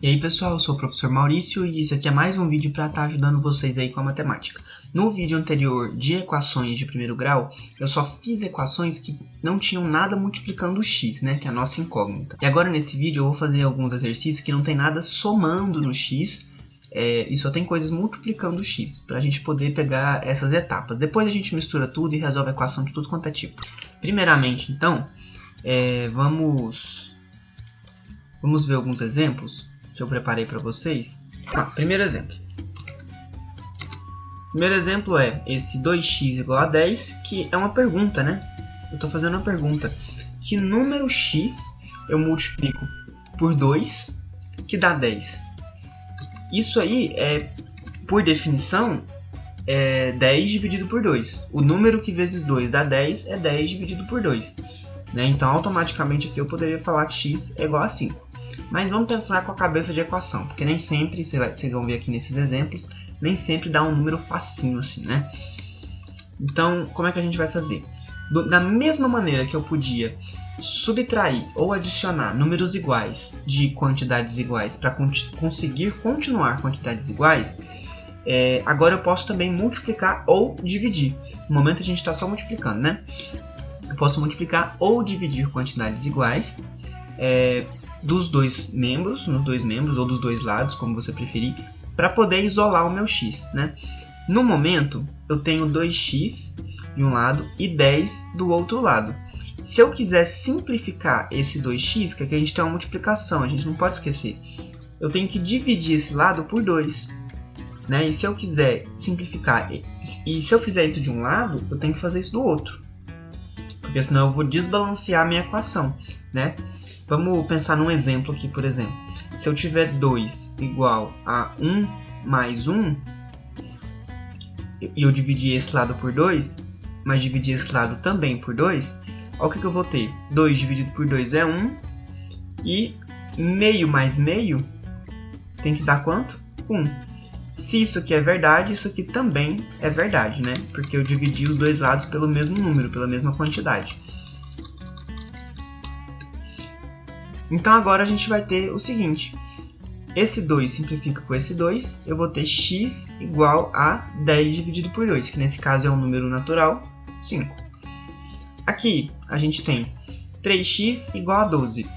E aí pessoal, eu sou o professor Maurício e esse aqui é mais um vídeo para estar ajudando vocês aí com a matemática. No vídeo anterior de equações de primeiro grau, eu só fiz equações que não tinham nada multiplicando o x, né, que é a nossa incógnita. E agora nesse vídeo eu vou fazer alguns exercícios que não tem nada somando no x, e só tem coisas multiplicando o x, para a gente poder pegar essas etapas. Depois a gente mistura tudo e resolve a equação de tudo quanto é tipo. Primeiramente então, vamos ver alguns exemplos que eu preparei para vocês. Primeiro exemplo. Primeiro exemplo é esse 2x igual a 10, que é uma pergunta, né? Eu estou fazendo uma pergunta. Que número x eu multiplico por 2 que dá 10? Isso aí por definição, 10 dividido por 2. O número que vezes 2 dá 10 é 10 dividido por 2. Né? Então, automaticamente aqui eu poderia falar que x é igual a 5. Mas vamos pensar com a cabeça de equação, porque nem sempre, vocês vão ver aqui nesses exemplos, nem sempre dá um número facinho assim, né? Então, como é que a gente vai fazer? Da mesma maneira que eu podia subtrair ou adicionar números iguais de quantidades iguais para conseguir continuar quantidades iguais, agora eu posso também multiplicar ou dividir. No momento a gente está só multiplicando, né? Eu posso multiplicar ou dividir quantidades iguais dos dois membros, nos dois membros ou dos dois lados, como você preferir, para poder isolar o meu x, né? No momento, eu tenho 2x de um lado e 10 do outro lado. Se eu quiser simplificar esse 2x, que aqui a gente tem uma multiplicação, a gente não pode esquecer, eu tenho que dividir esse lado por 2. Né? E se eu quiser simplificar, e se eu fizer isso de um lado, eu tenho que fazer isso do outro. Porque senão eu vou desbalancear a minha equação, né? Vamos pensar num exemplo aqui, por exemplo. Se eu tiver 2 igual a 1 mais 1, e eu dividir esse lado por 2, mas dividir esse lado também por 2, olha o que eu vou ter. 2 dividido por 2 é 1, e meio mais meio tem que dar quanto? 1. Se isso aqui é verdade, isso aqui também é verdade, né? Porque eu dividi os dois lados pelo mesmo número, pela mesma quantidade. Então agora a gente vai ter o seguinte. Esse 2 simplifica com esse 2, eu vou ter x igual a 10 dividido por 2, que nesse caso é um número natural, 5. Aqui a gente tem 3x igual a 12.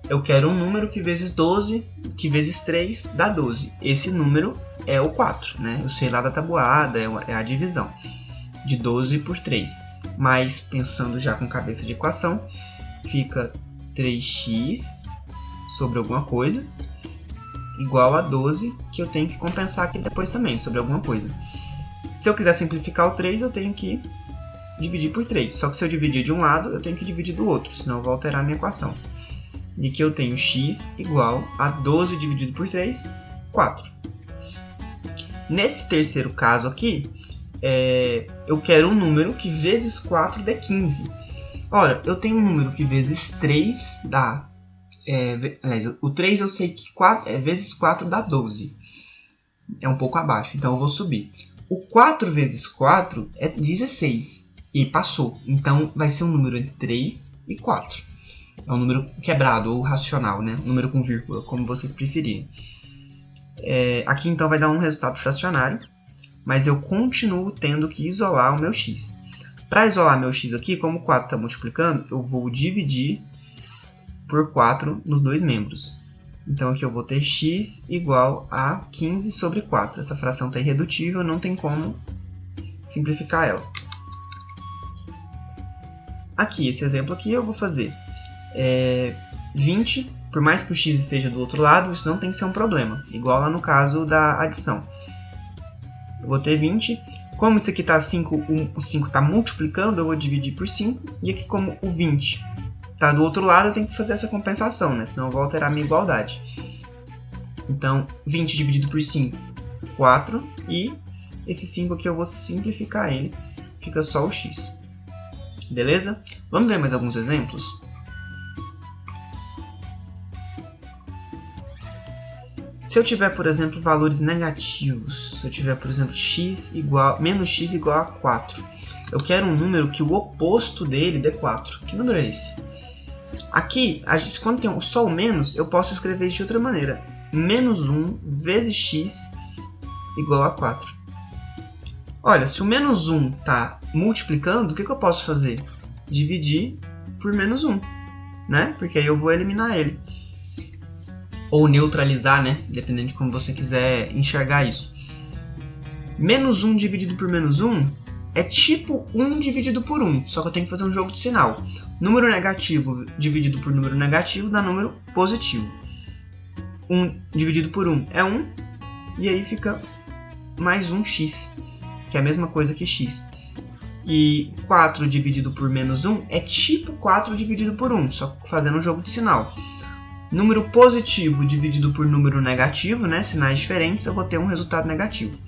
Eu quero um número que vezes 12, que vezes 3 dá 12. Esse número é o 4, né? Eu sei lá da tabuada, é a divisão de 12 por 3. Mas pensando já com cabeça de equação, fica 3x sobre alguma coisa igual a 12, que eu tenho que compensar aqui depois também, sobre alguma coisa. Se eu quiser simplificar o 3, eu tenho que dividir por 3. Só que se eu dividir de um lado, eu tenho que dividir do outro, senão eu vou alterar a minha equação. E aqui eu tenho x igual a 12 dividido por 3, 4. Nesse terceiro caso aqui, eu quero um número que vezes 4 dê 15. Ora, eu tenho um número que vezes 3 dá... aliás, o 3 eu sei que vezes 4 dá 12. É um pouco abaixo, então eu vou subir. O 4 vezes 4 é 16. E passou. Então vai ser um número entre 3 e 4. É um número quebrado ou racional, né? Um número com vírgula, como vocês preferirem. Aqui então vai dar um resultado fracionário, mas eu continuo tendo que isolar o meu x. Para isolar meu x aqui, como o 4 está multiplicando, eu vou dividir por 4 nos dois membros. Então aqui eu vou ter x igual a 15 sobre 4. Essa fração está irredutível, não tem como simplificar ela. Aqui, esse exemplo aqui eu vou fazer 20, por mais que o x esteja do outro lado, isso não tem que ser um problema, igual lá no caso da adição. Eu vou ter 20, como isso aqui está 5, o 5 está multiplicando, eu vou dividir por 5, e aqui como o 20 está do outro lado, eu tenho que fazer essa compensação, né? Senão eu vou alterar a minha igualdade. Então, 20 dividido por 5, 4, e esse 5 aqui eu vou simplificar ele, fica só o x. Beleza? Vamos ver mais alguns exemplos? Se eu tiver, por exemplo, valores negativos, se eu tiver, por exemplo, menos x igual a 4, eu quero um número que o oposto dele dê 4. Que número é esse? Aqui, quando tem só o menos, eu posso escrever de outra maneira. menos 1 vezes x igual a 4. Olha, se o menos 1 está multiplicando, o que eu posso fazer? Dividir por menos 1, né? Porque aí eu vou eliminar ele. Ou neutralizar, né? Dependendo de como você quiser enxergar isso. Menos 1 dividido por menos 1 é tipo 1 dividido por 1, só que eu tenho que fazer um jogo de sinal. Número negativo dividido por número negativo dá número positivo. 1 dividido por 1 é 1, e aí fica mais 1x, que é a mesma coisa que x. E 4 dividido por menos 1 é tipo 4 dividido por 1, só fazendo um jogo de sinal. Número positivo dividido por número negativo, né, sinais diferentes, eu vou ter um resultado negativo.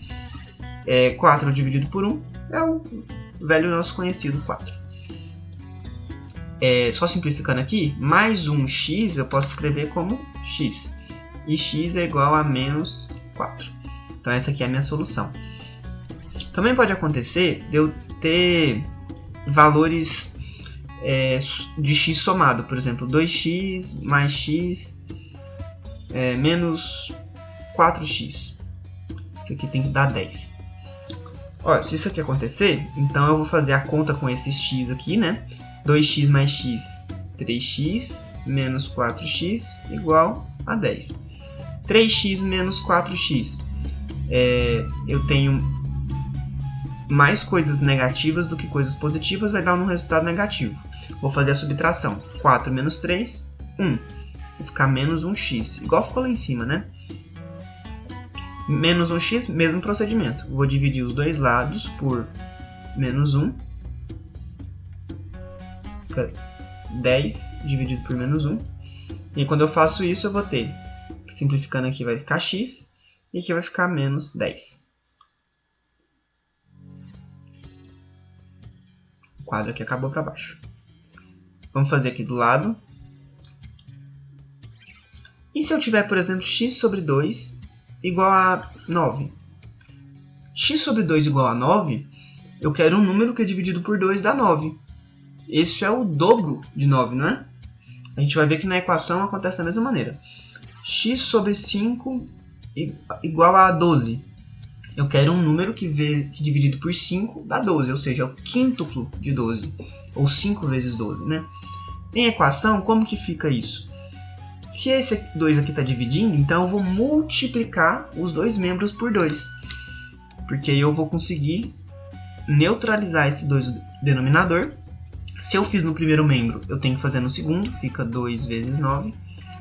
4 dividido por 1 é o velho nosso conhecido 4. Só simplificando aqui, mais 1x eu posso escrever como x. E x é igual a menos 4. Então essa aqui é a minha solução. Também pode acontecer de eu ter valores de x somado. Por exemplo, 2x mais x menos 4x. Isso aqui tem que dar 10. Olha, se isso aqui acontecer, então eu vou fazer a conta com esse x aqui, né? 2x mais x, 3x menos 4x igual a 10. 3x menos 4x, eu tenho mais coisas negativas do que coisas positivas, vai dar um resultado negativo. Vou fazer a subtração. 4 menos 3, 1. Vai ficar menos 1x, igual ficou lá em cima, né? Menos 1x, mesmo procedimento. Vou dividir os dois lados por menos 1. Fica 10 dividido por menos 1. E quando eu faço isso, eu vou ter, simplificando aqui, vai ficar x. E aqui vai ficar menos 10. O quadro aqui acabou para baixo. Vamos fazer aqui do lado. E se eu tiver, por exemplo, x sobre 2 igual a 9? X sobre 2 igual a 9, eu quero um número que é dividido por 2 dá 9. Esse é o dobro de 9, não é? A gente vai ver que na equação acontece da mesma maneira. X sobre 5 igual a 12. Eu quero um número que dividido por 5 dá 12, ou seja, é o quíntuplo de 12. Ou 5 vezes 12, né? Em equação, como que fica isso? Se esse 2 aqui está dividindo, então eu vou multiplicar os dois membros por 2. Porque aí eu vou conseguir neutralizar esse 2 no denominador. Se eu fiz no primeiro membro, eu tenho que fazer no segundo. Fica 2 vezes 9.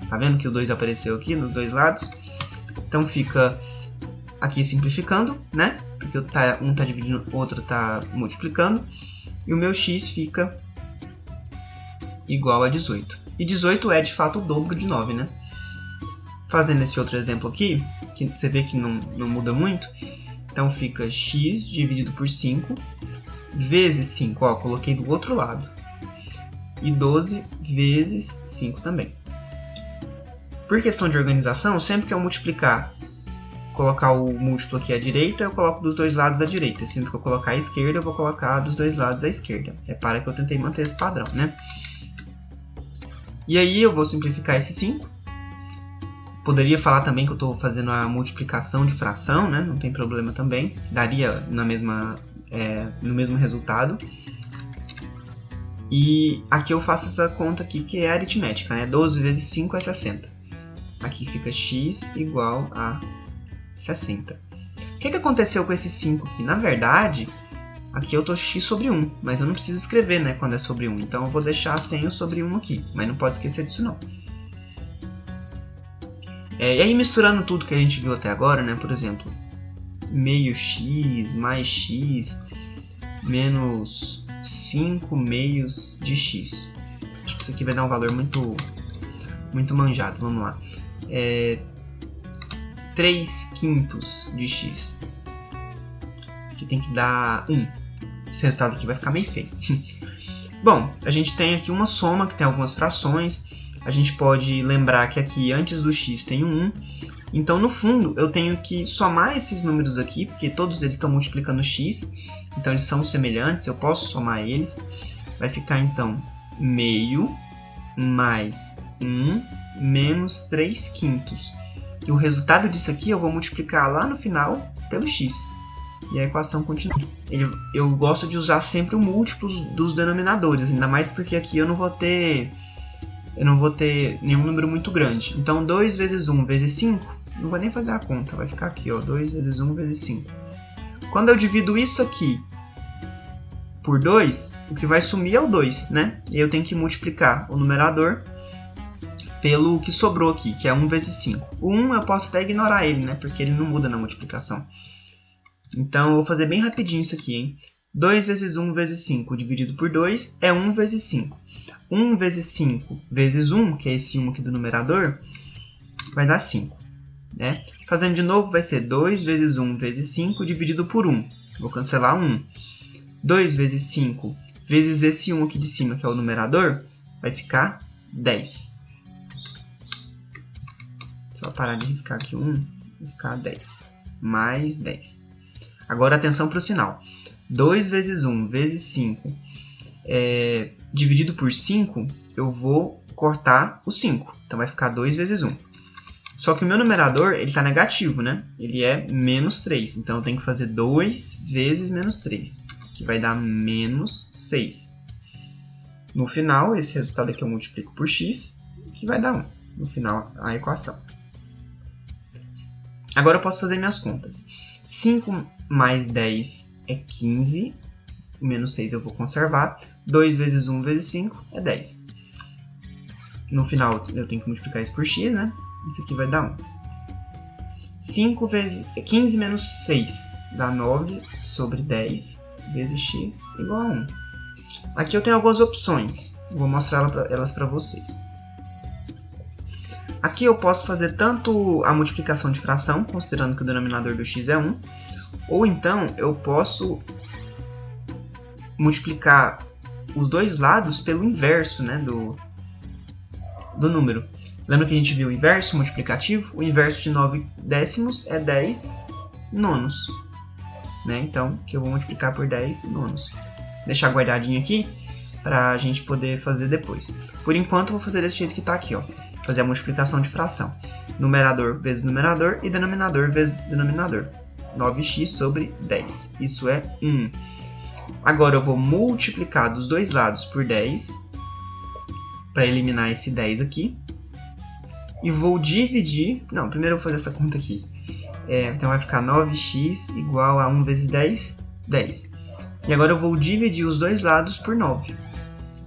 Tá vendo que o 2 apareceu aqui nos dois lados? Então fica aqui simplificando, né? Porque um está dividindo, o outro está multiplicando. E o meu x fica igual a 18. E 18 é de fato o dobro de 9, né? Fazendo esse outro exemplo aqui, que você vê que não muda muito. Então fica x dividido por 5 vezes 5, ó, coloquei do outro lado. E 12 vezes 5 também. Por questão de organização, sempre que eu multiplicar, colocar o múltiplo aqui à direita, eu coloco dos dois lados à direita. Sempre que eu colocar à esquerda, eu vou colocar dos dois lados à esquerda. É para que eu tentei manter esse padrão, né? E aí eu vou simplificar esse 5. Poderia falar também que eu estou fazendo a multiplicação de fração, né? Não tem problema também. Daria no mesmo resultado. E aqui eu faço essa conta aqui que é aritmética, né? 12 vezes 5 é 60. Aqui fica x igual a 60. O que aconteceu com esse 5 aqui? Na verdade, aqui eu estou x sobre 1, mas eu não preciso escrever, né, quando é sobre 1. Então eu vou deixar sem o sobre 1 aqui, mas não pode esquecer disso não. E aí misturando tudo que a gente viu até agora, né, por exemplo, meio x mais x menos 5 meios de x. Acho que isso aqui vai dar um valor muito manjado, vamos lá. 3 quintos de x. Isso aqui tem que dar 1. Esse resultado aqui vai ficar meio feio. Bom, a gente tem aqui uma soma que tem algumas frações. A gente pode lembrar que aqui antes do x tem um 1. Então, no fundo, eu tenho que somar esses números aqui, porque todos eles estão multiplicando x. Então, eles são semelhantes, eu posso somar eles. Vai ficar, então, meio mais 1 menos 3 quintos. E o resultado disso aqui eu vou multiplicar lá no final pelo x. E a equação continua. Eu gosto de usar sempre o múltiplo dos denominadores, ainda mais porque aqui eu não vou ter nenhum número muito grande. Então 2 vezes 1 vezes 5, não vou nem fazer a conta, vai ficar aqui, ó, 2 vezes 1 vezes 5. Quando eu divido isso aqui por 2, o que vai sumir é o 2, né? E eu tenho que multiplicar o numerador pelo que sobrou aqui, que é 1 vezes 5. O 1 eu posso até ignorar ele, né? Porque ele não muda na multiplicação. Então eu vou fazer bem rapidinho isso aqui, hein? 2 vezes 1 vezes 5 dividido por 2 é 1 vezes 5. 1 vezes 5 vezes 1, que é esse 1 aqui do numerador, vai dar 5. Né? Fazendo de novo, vai ser 2 vezes 1 vezes 5 dividido por 1. Vou cancelar 1. 2 vezes 5 vezes esse 1 aqui de cima, que é o numerador, vai ficar 10. Só parar de riscar aqui 1, vai ficar 10. Mais 10. Agora atenção para o sinal. 2 vezes 1 vezes 5 dividido por 5, eu vou cortar o 5. Então vai ficar 2 vezes 1. Só que o meu numerador está negativo, né? Ele é menos 3. Então eu tenho que fazer 2 vezes menos 3, que vai dar menos 6. No final, esse resultado aqui eu multiplico por x, que vai dar 1. No final, a equação. Agora eu posso fazer minhas contas. 5 mais 10 é 15. O menos 6 eu vou conservar. 2 vezes 1 vezes 5 é 10. No final, eu tenho que multiplicar isso por x, né? Isso aqui vai dar 1. 15 menos 6 dá 9 sobre 10 vezes x igual a 1. Aqui eu tenho algumas opções. Eu vou mostrar elas para vocês. Aqui eu posso fazer tanto a multiplicação de fração, considerando que o denominador do x é 1, ou então eu posso multiplicar os dois lados pelo inverso, né, do número. Lembra que a gente viu o inverso multiplicativo? O inverso de 9 décimos é 10 nonos. Né? Então, que eu vou multiplicar por 10 nonos. Vou deixar guardadinho aqui para a gente poder fazer depois. Por enquanto, eu vou fazer desse jeito que está aqui. Ó. Fazer a multiplicação de fração. Numerador vezes numerador e denominador vezes denominador. 9x sobre 10. Isso é 1. Agora, eu vou multiplicar dos dois lados por 10 para eliminar esse 10 aqui. E vou dividir... Não, primeiro eu vou fazer essa conta aqui. Então vai ficar 9x igual a 1 vezes 10, 10. E agora eu vou dividir os dois lados por 9.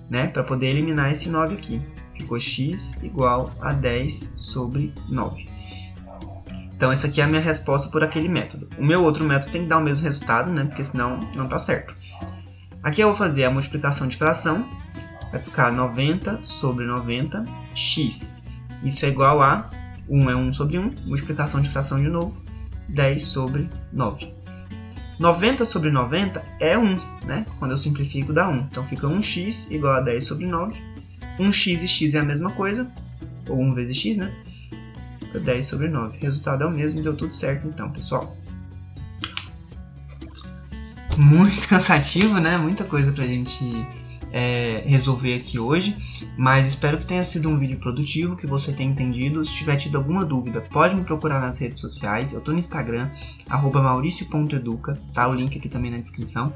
Né? Para poder eliminar esse 9 aqui. Ficou x igual a 10 sobre 9. Então essa aqui é a minha resposta por aquele método. O meu outro método tem que dar o mesmo resultado, né? Porque senão não está certo. Aqui eu vou fazer a multiplicação de fração. Vai ficar 90 sobre 90x. Isso é igual a 1 é 1 sobre 1, multiplicação de fração de novo, 10 sobre 9. 90 sobre 90 é 1, né? Quando eu simplifico dá 1. Então fica 1x igual a 10 sobre 9. 1x e x é a mesma coisa, ou 1 vezes x, né? Fica 10 sobre 9. O resultado é o mesmo e deu tudo certo então, pessoal. Muito cansativo, né? Muita coisa pra gente resolver aqui hoje, mas espero que tenha sido um vídeo produtivo, que você tenha entendido. Se tiver tido alguma dúvida, pode me procurar nas redes sociais. Eu tô no Instagram, @mauricio.educa, tá? O link aqui também na descrição.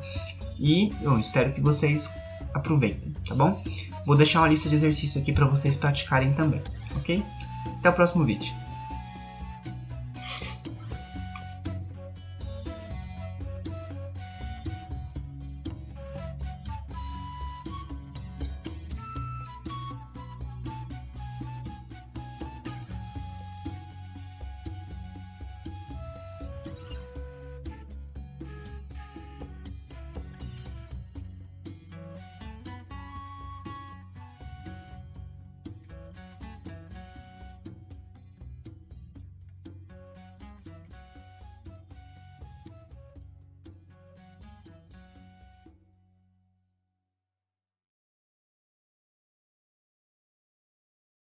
E eu espero que vocês aproveitem, tá bom? Vou deixar uma lista de exercícios aqui para vocês praticarem também, ok? Até o próximo vídeo.